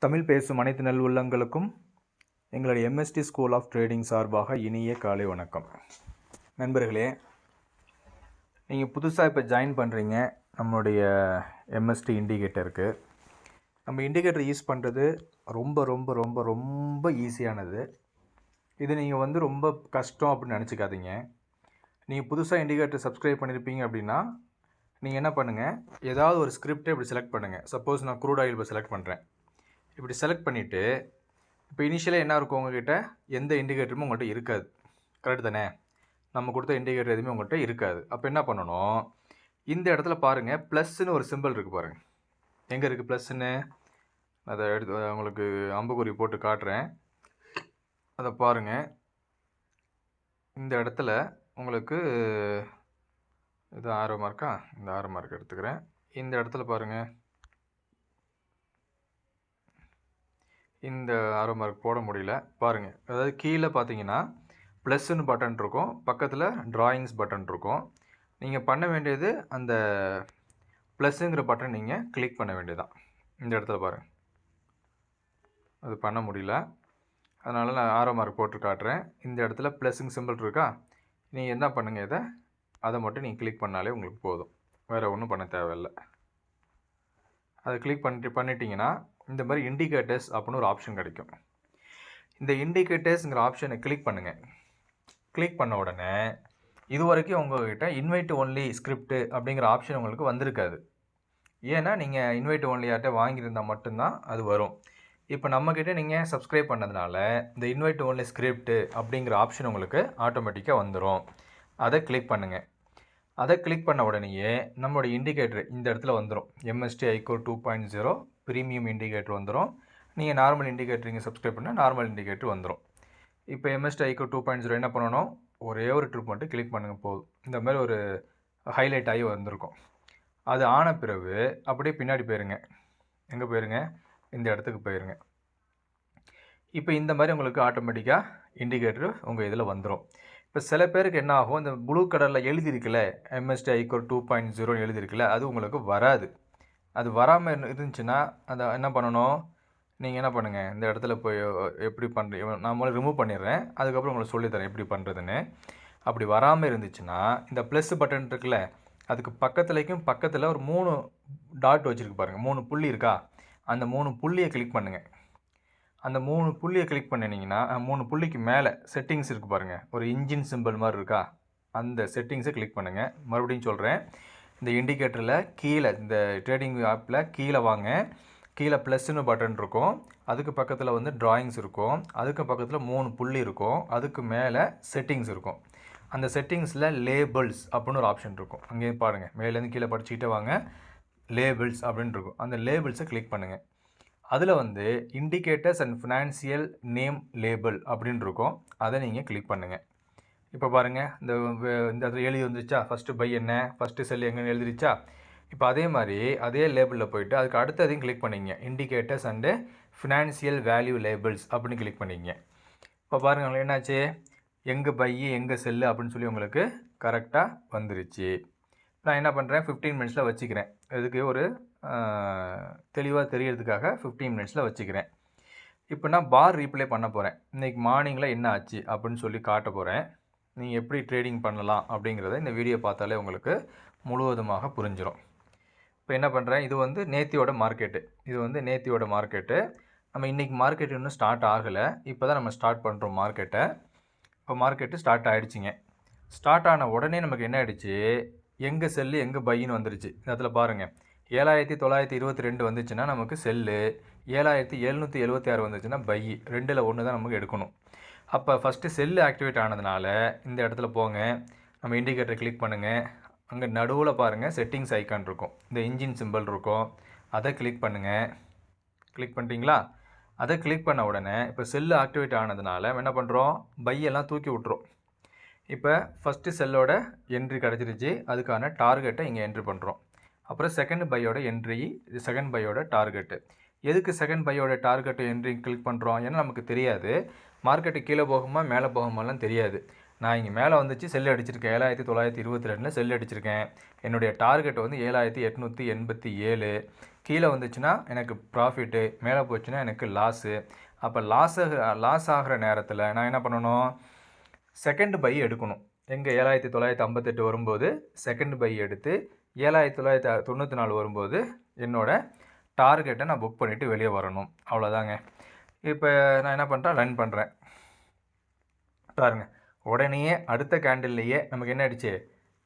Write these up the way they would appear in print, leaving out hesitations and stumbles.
தமிழ் பேசும் அனைத்து நல்லுள்ளங்களுக்கும் எங்களுடைய MST ஸ்கூல் ஆஃப் ட்ரேடிங் சார்பாக இனிய காலை வணக்கம். நண்பர்களே, நீங்கள் புதுசாக இப்போ ஜாயின் பண்ணுறீங்க நம்மளுடைய MST இண்டிகேட்டருக்கு. நம்ம இண்டிகேட்டர் யூஸ் பண்ணுறது ரொம்ப ரொம்ப ரொம்ப ரொம்ப ஈஸியானது. இது நீங்கள் ரொம்ப கஷ்டம் அப்படின்னு நினச்சிக்காதீங்க. நீங்கள் புதுசாக இண்டிகேட்டர் சப்ஸ்கிரைப் பண்ணியிருப்பீங்க அப்படின்னா நீங்கள் என்ன பண்ணுங்கள், ஏதாவது ஒரு ஸ்கிரிப்டை இப்படி செலக்ட் பண்ணுங்கள். சப்போஸ் நான் க்ரூட் ஆயில் இப்போ செலக்ட் பண்ணுறேன். இப்படி செலக்ட் பண்ணிவிட்டு இப்போ இனிஷியலாக என்ன இருக்கும், உங்கள்கிட்ட எந்த இண்டிகேட்டருமே உங்கள்கிட்ட இருக்காது. கரெக்ட் தானே? நம்ம கொடுத்த இண்டிகேட்டர் எதுவுமே உங்கள்கிட்ட இருக்காது. அப்போ என்ன பண்ணணும், இந்த இடத்துல பாருங்கள், ப்ளஸ்ன்னு ஒரு சிம்பிள் இருக்குது பாருங்கள். எங்கே இருக்குது ப்ளஸ்ன்னு? அதை எடுத்து உங்களுக்கு அம்புக்குறி போட்டு காட்டுறேன். அதை பாருங்கள். இந்த இடத்துல உங்களுக்கு இது ஆரோ மார்க்கா, இந்த ஆரோ மார்க் எடுத்துக்கிறேன். இந்த இடத்துல பாருங்கள், இந்த ஆரோ மார்க் போட முடியல பாருங்கள். அதாவது கீழே பார்த்தீங்கன்னா ப்ளஸ்ன்னு பட்டன் இருக்கும், பக்கத்தில் ட்ராயிங்ஸ் பட்டன் இருக்கும். நீங்கள் பண்ண வேண்டியது அந்த ப்ளஸ்ஸுங்கிற பட்டன் நீங்கள் கிளிக் பண்ண வேண்டியதான். இந்த இடத்துல பாருங்கள், அது பண்ண முடியல, அதனால் நான் ஆரோ மார்க் போட்டு காட்டுறேன். இந்த இடத்துல ப்ளஸ்ஸுங்க சிம்பிள் இருக்கா, நீங்கள் என்ன பண்ணுங்கள், அதை மட்டும் நீங்கள் கிளிக் பண்ணாலே உங்களுக்கு போதும், வேறு ஒன்றும் பண்ண தேவையில்லை. அதை கிளிக் பண்ணிட்டீங்கன்னா இந்த மாதிரி இண்டிகேட்டர்ஸ் அப்படின்னு ஒரு ஆப்ஷன் கிடைக்கும். இந்த இண்டிகேட்டர்ஸுங்கிற ஆப்ஷனை கிளிக் பண்ணுங்கள். கிளிக் பண்ண உடனே இது வரைக்கும் உங்கள்கிட்ட இன்வைட் ஒன்லி ஸ்கிரிப்ட் அப்படிங்கிற ஆப்ஷன் உங்களுக்கு வந்திருக்காது. ஏன்னா நீங்கள் இன்வைட் ஒன்லியாட்ட வாங்கியிருந்தால் மட்டும்தான் அது வரும். இப்போ நம்மக்கிட்ட நீங்கள் சப்ஸ்கிரைப் பண்ணதுனால இந்த இன்வைட் ஒன்லி ஸ்கிரிப்ட் அப்படிங்கிற ஆப்ஷன் உங்களுக்கு ஆட்டோமேட்டிக்காக வந்துடும். அதை கிளிக் பண்ணுங்கள். அதை கிளிக் பண்ண உடனேயே நம்மளுடைய இண்டிகேட்டர் இந்த இடத்துல வந்துடும். MST iCore 2.0 ப்ரீமியம் இண்டிகேட்டர் வந்துடும். நீங்கள் நார்மல் இண்டிகேட்டர் நீங்கள் சப்ஸ்கிரைப் பண்ணால் நார்மல் இண்டிகேட்டர் வந்துடும். இப்போ MST iCore 2.0 என்ன பண்ணணும், ஒரே ஒரு ட்ரிப் மட்டும் கிளிக் பண்ணுங்கள் போதும். இந்த மாதிரி ஒரு ஹைலைட் ஆகி வந்திருக்கும். அது ஆன பிறகு அப்படியே பின்னாடி போயிருங்க. எங்கே போயிருங்க, இந்த இடத்துக்கு போயிருங்க. இப்போ இந்த மாதிரி உங்களுக்கு ஆட்டோமேட்டிக்காக இண்டிகேட்டர் உங்கள் இதில் வந்துடும். இப்போ சில பேருக்கு என்ன ஆகும், இந்த ப்ளூ கலரில் எழுதியிருக்குல்ல MST iCore 2.0 எழுதியிருக்குல்ல, அது உங்களுக்கு வராது. அது வராமல் இருந்துச்சுன்னா அதை என்ன பண்ணணும், நீங்கள் என்ன பண்ணுங்கள், இந்த இடத்துல போய் எப்படி பண்ணுறீங்க, நான் முதல்ல ரிமூவ் பண்ணிடுறேன், அதுக்கப்புறம் உங்களுக்கு சொல்லித்தரேன் எப்படி பண்ணுறதுன்னு. அப்படி வராமல் இருந்துச்சுன்னா இந்த ப்ளஸ் பட்டன் இருக்குல்ல, அதுக்கு பக்கத்தில் ஒரு 3 டாட் வச்சுருக்கு பாருங்கள், 3 புள்ளி இருக்கா, அந்த 3 புள்ளியை கிளிக் பண்ணுங்கள். அந்த 3 புள்ளியை கிளிக் பண்ணினீங்கன்னா 3 புள்ளிக்கு மேலே செட்டிங்ஸ் இருக்குது பாருங்கள், ஒரு இன்ஜின் சிம்பிள் மாதிரி இருக்கா, அந்த செட்டிங்ஸை கிளிக் பண்ணுங்கள். மறுபடியும் சொல்கிறேன், இந்த இண்டிகேட்டரில் கீழே இந்த ட்ரேடிங் ஆப்பில் கீழே வாங்க. கீழே ப்ளஸ்ன்னு பட்டன் இருக்கும், அதுக்கு பக்கத்தில் ட்ராயிங்ஸ் இருக்கும், அதுக்கு பக்கத்தில் 3 புள்ளி இருக்கும், அதுக்கு மேலே செட்டிங்ஸ் இருக்கும். அந்த செட்டிங்ஸில் லேபிள்ஸ் அப்படின்னு ஒரு ஆப்ஷன் இருக்கும். அங்கேயே பாருங்கள், மேலேருந்து கீழே படிச்சுக்கிட்டே வாங்க, லேபிள்ஸ் அப்படின்னு இருக்கும். அந்த லேபிள்ஸை கிளிக் பண்ணுங்கள். அதில் indicators and financial name label அப்படின்னு இருக்கும், அதை நீங்கள் கிளிக் பண்ணுங்கள். இப்போ பாருங்கள், இந்த இடத்துல எழுதி வந்துருச்சா, ஃபஸ்ட்டு பை என்ன, ஃபஸ்ட்டு செல் எங்கன்னு எழுதிருச்சா. இப்போ அதே மாதிரி அதே லேபிளில் போய்ட்டு அதுக்கு அடுத்ததையும் கிளிக் பண்ணிங்க, indicators and financial value labels அப்படின்னு கிளிக் பண்ணிங்க. இப்போ பாருங்கள் என்னாச்சு, எங்கே பை எங்கே செல்லு அப்படின்னு சொல்லி உங்களுக்கு கரெக்டாக வந்துருச்சு. நான் என்ன பண்ணுறேன், 15 மினிட்ஸில் வச்சுக்கிறேன். இதுக்கு ஒரு தெளிவாக தெரியறதுக்காக 15 மினிட்ஸில் வச்சுக்கிறேன். இப்போ நான் பார் ரீப்ளே பண்ண போகிறேன். இன்றைக்கி மார்னிங்கில் என்ன ஆச்சு அப்படின்னு சொல்லி காட்ட போகிறேன். நீங்கள் எப்படி ட்ரேடிங் பண்ணலாம் அப்படிங்கிறத இந்த வீடியோ பார்த்தாலே உங்களுக்கு முழுவதுமாக புரிஞ்சிடும். இப்போ என்ன பண்ணுறேன், இது நேத்தியோட மார்க்கெட்டு, இது நேத்தியோட மார்க்கெட்டு. நம்ம இன்றைக்கி மார்க்கெட் இன்னும் ஸ்டார்ட் ஆகலை, இப்போ தான் நம்ம ஸ்டார்ட் பண்ணுறோம் மார்க்கெட்டை. இப்போ மார்க்கெட்டு ஸ்டார்ட் ஆகிடுச்சிங்க. ஸ்டார்ட் ஆன உடனே நமக்கு என்ன ஆகிடுச்சு, எங்கே செல்லு எங்கே பையின்னு வந்துருச்சு. இந்த இடத்துல பாருங்கள், 7922 வந்துச்சுன்னா நமக்கு செல்லு, 7776 வந்துச்சுன்னா பை, ரெண்டில் ஒன்று தான் நமக்கு எடுக்கணும். அப்போ ஃபஸ்ட்டு செல்லு ஆக்டிவேட் ஆனதுனால இந்த இடத்துல போங்க, நம்ம இண்டிகேட்டர் கிளிக் பண்ணுங்கள். அங்கே நடுவில் பாருங்கள் செட்டிங்ஸ் ஐக்கான் இருக்கும், இந்த இன்ஜின் சிம்பிள் இருக்கும், அதை கிளிக் பண்ணுங்கள். கிளிக் பண்ணிட்டீங்களா? அதை கிளிக் பண்ண உடனே இப்போ செல்லு ஆக்டிவேட் ஆனதுனால என்ன பண்ணுறோம், பையெல்லாம் தூக்கி விட்ரும். இப்போ ஃபஸ்ட்டு செல்லோட என்ட்ரி கிடச்சிருச்சு, அதுக்கான டார்கெட்டை இங்கே என்ட்ரி பண்ணுறோம். அப்புறம் செகண்ட் பையோட என்ட்ரி, இது செகண்ட் பையோட டார்கெட்டு. எதுக்கு செகண்ட் பையோட டார்கெட்டை என்ட்ரி கிளிக் பண்ணுறோம், ஏன்னா நமக்கு தெரியாது மார்க்கெட்டு கீழே போகுமா மேலே போகுமாலாம் தெரியாது. நான் இங்கே மேலே வந்துச்சு செல் அடிச்சிருக்கேன் 7922 செல் அடிச்சிருக்கேன். என்னுடைய டார்கெட் வந்து 7887. கீழே வந்துச்சுன்னா எனக்கு ப்ராஃபிட்டு, மேலே போச்சுன்னா எனக்கு லாஸு. அப்போ லாஸ் ஆகிற நேரத்தில் நான் என்ன பண்ணணும், செகண்ட் பை எடுக்கணும். எங்கே 7958 வரும்போது செகண்ட் பை எடுத்து 7994 வரும்போது என்னோடய டார்கெட்டை நான் புக் பண்ணிவிட்டு வெளியே வரணும். அவ்வளோதாங்க. இப்போ நான் என்ன பண்ணுறேன், ரன் பண்ணுறேன் பாருங்கள். உடனேயே அடுத்த கேண்டில்லையே நமக்கு என்ன ஆயிடுச்சு,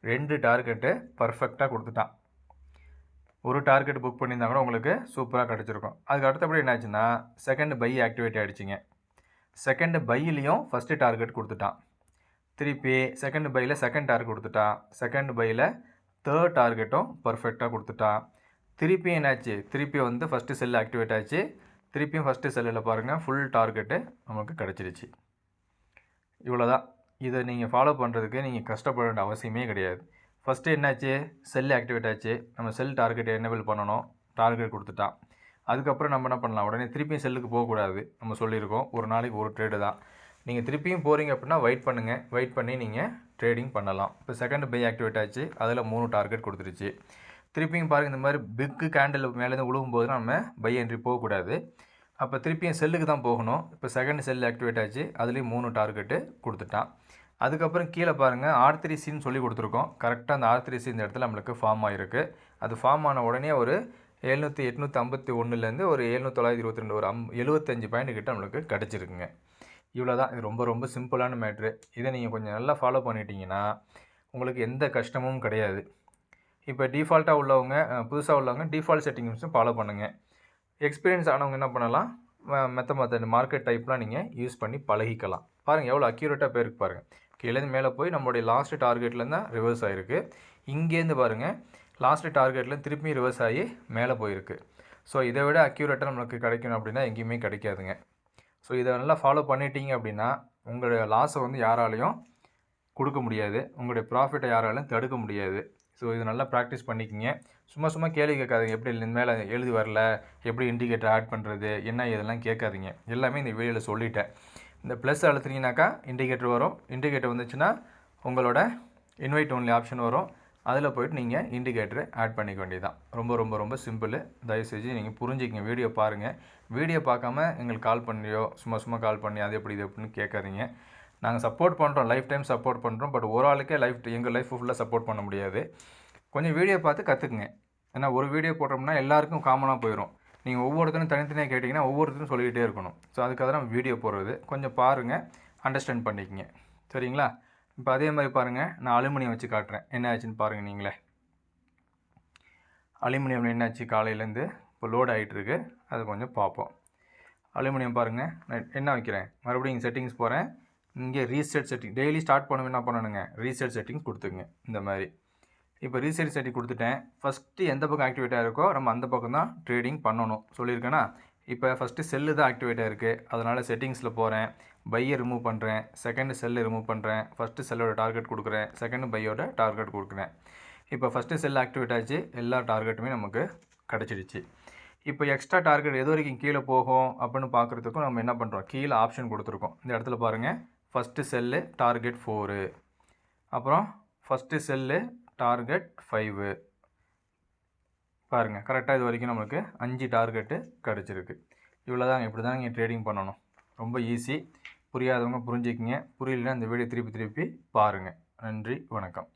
2 டார்கெட்டு பர்ஃபெக்டாக கொடுத்துட்டான். ஒரு டார்கெட் புக் பண்ணியிருந்தா கூட உங்களுக்கு சூப்பராக கிடச்சிருக்கும். அதுக்கு அடுத்தபடி என்னாச்சுன்னா செகண்ட் பை ஆக்டிவேட் ஆகிடுச்சிங்க. செகண்ட் பையிலையும் ஃபஸ்ட்டு டார்கெட் கொடுத்துட்டான். திருப்பி செகண்ட் பையில் செகண்ட் டார்கெட் கொடுத்துட்டான். செகண்ட் பையில் தேர்ட் டார்கெட்டும் பர்ஃபெக்டாக கொடுத்துட்டான். திருப்பியும் என்னாச்சு, திருப்பி வந்து ஃபஸ்ட்டு செல் ஆக்டிவேட் ஆச்சு. திருப்பியும் ஃபஸ்ட்டு செல்லில் பாருங்கள் ஃபுல் டார்கெட்டு நமக்கு கிடச்சிருச்சு. இவ்வளோதான். இதை நீங்கள் ஃபாலோ பண்ணுறதுக்கு நீங்கள் கஷ்டப்பட வேண்டிய அவசியமே கிடையாது. ஃபஸ்ட்டு என்னாச்சு, செல் ஆக்டிவேட் ஆச்சு. நம்ம செல் டார்கெட்டை எனேபிள் பண்ணணும். டார்கெட் கொடுத்துட்டான். அதுக்கப்புறம் நம்ம என்ன பண்ணலாம், உடனே திருப்பியும் செல்லுக்கு போகக்கூடாது. நம்ம சொல்லியிருக்கோம் ஒரு நாளைக்கு ஒரு ட்ரேடு தான். நீங்கள் திருப்பியும் போகிறீங்க அப்படின்னா வெயிட் பண்ணுங்கள். வெயிட் பண்ணி நீங்கள் ட்ரேடிங் பண்ணலாம். இப்போ செகண்ட் பை ஆக்டிவேட் ஆச்சு. அதில் 3 டார்கெட் கொடுத்துருச்சு. திருப்பியும் பாருங்கள், இந்த மாதிரி பிக்கு கேண்டில் மேலேருந்து விழுகும்போது நம்ம பை என்ட்ரி போகக்கூடாது. அப்போ திருப்பியும் செல்லுக்கு தான் போகணும். இப்போ செகண்ட் செல் ஆக்டிவேட் ஆச்சு. அதுலேயும் 3 டார்கெட்டு கொடுத்துட்டான். அதுக்கப்புறம் கீழே பாருங்கள் R3Cன்னு சொல்லி கொடுத்துருக்கோம். கரெக்டாக அந்த R3C இந்த இடத்துல நம்மளுக்கு ஃபார்ம் ஆகிருக்கு. அது ஃபார்ம் ஆன உடனே ஒரு 851லேருந்து ஒரு 7922 ஒரு 75 பாயிண்ட் கிட்ட நம்மளுக்கு கிடச்சிருக்குங்க. இவ்வளோ தான். இது ரொம்ப ரொம்ப சிம்பிளான மேட்ரு. இதை நீங்கள் கொஞ்சம் நல்லா ஃபாலோ பண்ணிட்டீங்கன்னா உங்களுக்கு எந்த கஷ்டமும் கிடையாது. இப்போ டிஃபால்ட்டாக உள்ளவங்க, புதுசாக உள்ளவங்க டிஃபால்ட் செட்டிங்ஸும் ஃபாலோ பண்ணுங்கள். எக்ஸ்பீரியன்ஸ் ஆனவங்க என்ன பண்ணலாம், மற்ற மார்க்கெட் டைப்லாம் நீங்கள் யூஸ் பண்ணி பழகிக்கலாம். பாருங்கள் எவ்வளோ அக்யூரேட்டாக போயிருக்கு பாருங்கள். கீழேருந்து மேலே போய் நம்மளுடைய லாஸ்ட் டார்கெட்லேருந்து தான் ரிவர்ஸ் ஆகிருக்கு. இங்கேருந்து பாருங்கள் லாஸ்ட் டார்கெட்டில் திருப்பி ரிவர்ஸ் ஆகி மேலே போயிருக்கு. ஸோ இதை விட அக்யூரேட்டாக நம்மளுக்கு கிடைக்கணும் அப்படின்னா எங்கேயுமே கிடைக்காதுங்க. ஸோ இதை நல்லா ஃபாலோ பண்ணிட்டீங்க அப்படின்னா உங்களுடைய லாஸை வந்து யாராலையும் கொடுக்க முடியாது. உங்களுடைய ப்ராஃபிட்டை யாராலையும் தடுக்க முடியாது. ஸோ இது நல்லா ப்ராக்டிஸ் பண்ணிக்கிங்க. சும்மா கேள்வி கேட்காதீங்க. எப்படி மேலே எழுதி வரல, எப்படி இண்டிகேட்டர் ஆட் பண்ணுறது, என்ன இதெல்லாம் கேட்காதீங்க. எல்லாமே இந்த வீடியோவில் சொல்லிட்டேன். இந்த ப்ளஸ் அழுத்துனீங்கனாக்கா இண்டிகேட்டர் வரும். இண்டிகேட்டர் வந்துச்சுன்னா உங்களோட இன்வைட் ஒன்லி ஆப்ஷன் வரும். அதில் போய்ட்டு நீங்கள் இண்டிகேட்டரை ஆட் பண்ணிக்க வேண்டியதான். ரொம்ப ரொம்ப ரொம்ப சிம்பிள். தயவுசெய்து நீங்கள் புரிஞ்சுக்கிங்க. வீடியோ பாருங்கள். வீடியோ பார்க்காம எங்களுக்கு கால் பண்ணியோ சும்மா கால் பண்ணி அது எப்படி இது எப்படின்னு கேட்காதீங்க. நாங்கள் சப்போர்ட் பண்ணுறோம், லைஃப் டைம் சப்போர்ட் பண்ணுறோம். பட் ஒரு ஆளுக்கே எங்கள் லைஃப் ஃபுல்லாக சப்போர்ட் பண்ண முடியாது. கொஞ்சம் வீடியோ பார்த்து கற்றுக்குங்க. ஏன்னா ஒரு வீடியோ போட்டோம்னா எல்லாருக்கும் காமனாக போயிடும். நீங்கள் ஒவ்வொருத்தரும் தனித்தனியாக கேட்டிங்கன்னா ஒவ்வொருத்தரும் சொல்லிக்கிட்டே இருக்கணும். ஸோ அதுக்காக தான் வீடியோ போடுறது. கொஞ்சம் பாருங்கள், அண்டர்ஸ்டாண்ட் பண்ணிக்கங்க. சரிங்களா? இப்போ அதே மாதிரி பாருங்கள், நான் அலுமினியம் வச்சு காட்டுறேன். என்ன ஆச்சுன்னு பாருங்கள் நீங்களே. அலுமினியம் என்னாச்சு, காலையிலேருந்து இப்போ லோட் ஆகிட்டுருக்கு. அது கொஞ்சம் பார்ப்போம். அலுமினியம் பாருங்கள், நான் என்ன வைக்கிறேன், மறுபடியும் இங்கே செட்டிங்ஸ் போகிறேன். இங்கே ரீசெட் செட்டிங் டெய்லி ஸ்டார்ட் பண்ணணும். என்ன பண்ணணுங்க, ரீசெட் செட்டிங்ஸ் கொடுத்துங்க. இந்த மாதிரி இப்போ ரீசெட் செட்டிங் கொடுத்துட்டேன். ஃபஸ்ட்டு எந்த பக்கம் ஆக்டிவேட் ஆகிருக்கோ நம்ம அந்த பக்கம் தான் ட்ரேடிங் பண்ணணும் சொல்லியிருக்கேன்னா. இப்போ ஃபஸ்ட்டு செல்லு தான் ஆக்டிவேட் ஆகிருக்கு. அதனால் செட்டிங்ஸில் போகிறேன், பையை ரிமூவ் பண்ணுறேன், செகண்ட் செல்லை ரிமூவ் பண்ணுறேன், ஃபஸ்ட்டு செல்லோட டார்கெட் கொடுக்குறேன், செகண்ட் பையோட டார்கெட் கொடுக்குறேன். இப்போ ஃபஸ்ட்டு செல் ஆக்டிவேட் ஆச்சு. எல்லா டார்கெட்டுமே நமக்கு கிடச்சிடுச்சு. இப்போ எக்ஸ்ட்ரா டார்கெட் எது வரைக்கும் கீழே போகும் அப்படின்னு பார்க்குறதுக்கும் நம்ம என்ன பண்ணுறோம், கீழே ஆப்ஷன் கொடுத்துருக்கோம். இந்த இடத்துல பாருங்கள், ஃபஸ்ட்டு செல்லு டார்கெட் 4, அப்புறம் ஃபஸ்ட்டு செல்லு டார்கெட் 5. பாருங்கள் கரெக்டாக இது வரைக்கும் நம்மளுக்கு 5 டார்கெட்டு கிடச்சிருக்கு. இவ்வளோ தான். இப்படி தான் நீங்கள் ட்ரேடிங் பண்ணணும். ரொம்ப ஈஸி. புரியாதவங்க புரிஞ்சுக்கிங்க. புரியலன்னா இந்த வீடியோ திருப்பி பாருங்கள். நன்றி, வணக்கம்.